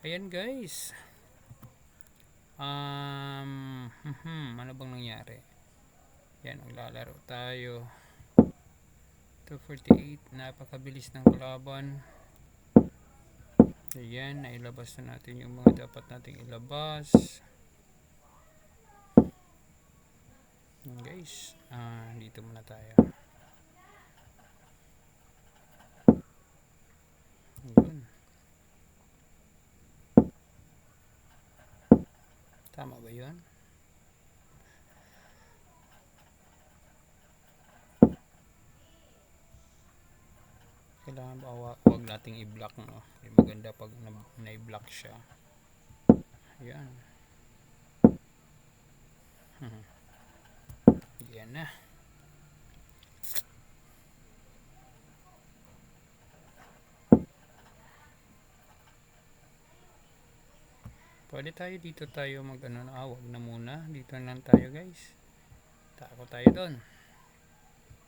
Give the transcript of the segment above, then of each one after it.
Ayan guys. Ano bang nangyari? Yan, maglalaro tayo. 248, napakabilis ng kalaban. Ayan, nailabas na natin yung mga dapat nating ilabas. Ayan guys, dito muna tayo. Ayan. Tama ba yun? Kailangan ba wag nating i-block, no? Maganda pag na-i-block siya. Ayan. Ayan na. Pwede tayo dito tayo mag wag na muna. Dito lang tayo guys. Tako tayo doon.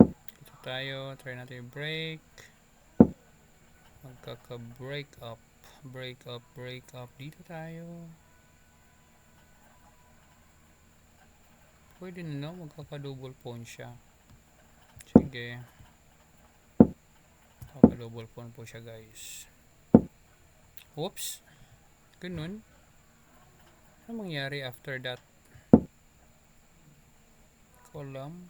Dito tayo, try natin yung break. Magkaka-break up. Break up. Dito tayo. Pwede na, no? Magkaka-double pawn siya. Sige. Magkaka-double pawn po siya guys. Oops. Ganun. Ano mangyari after that column?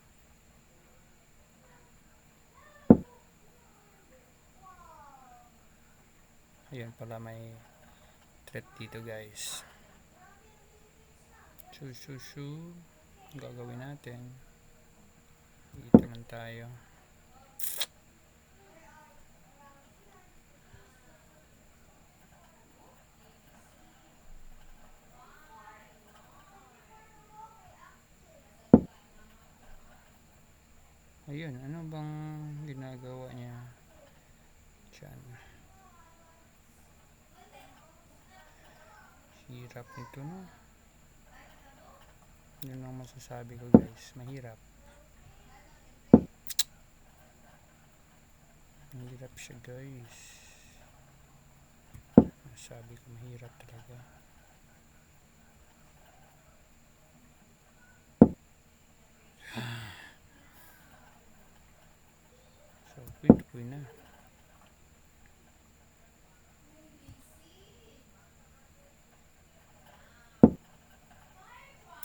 Ayan pala, may threat dito guys. Shoo. Gagawin natin. Dito lang tayo. Ayun, ano bang ginagawa niya dyan? Hirap nito, no? Yun ang masasabi ko guys, mahirap. Mahirap siya guys. Masabi ko mahirap talaga. So, quit na.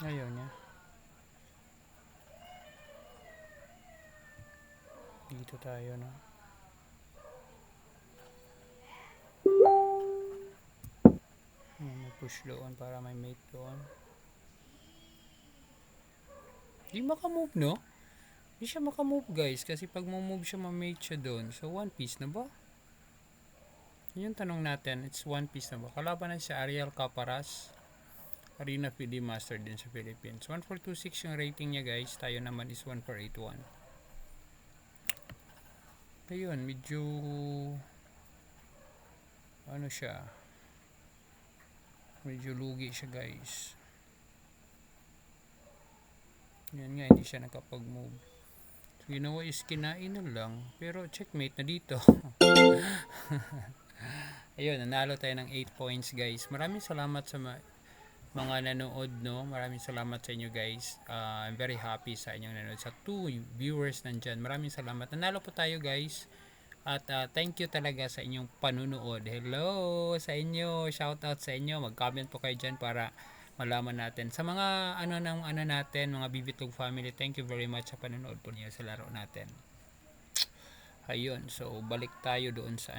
Ayaw niya. Dito tayo, no? May push doon para may mate doon. Di makamove, no? Di siya makamove guys, kasi pag move siya, ma-mate siya doon. So, one piece na ba? Yun yung tanong natin, it's one piece na ba? Kalaban na siya Ariel Caparas, Arena PD Master din sa Philippines. 1426 yung rating niya guys. Tayo naman is 1481. Ayun, medyo ano siya, medyo lugi siya guys. Yan nga, hindi siya nakapag-move. So, ginawa is kinain na lang. Pero checkmate na dito. Ayun, nanalo tayo ng 8 points guys. Maraming salamat sa mga nanood, no? Maraming salamat sa inyo guys. I'm very happy sa inyong nanood. Sa 2 viewers nandyan, maraming salamat. Nanalo po tayo guys. At thank you talaga sa inyong panunood. Hello sa inyo. Shout out sa inyo. Mag-comment po kayo dyan para malaman natin. Sa mga ano natin, mga Bibitlog family, thank you very much sa panunood po niyo sa laro natin. Ayun, so balik tayo doon sa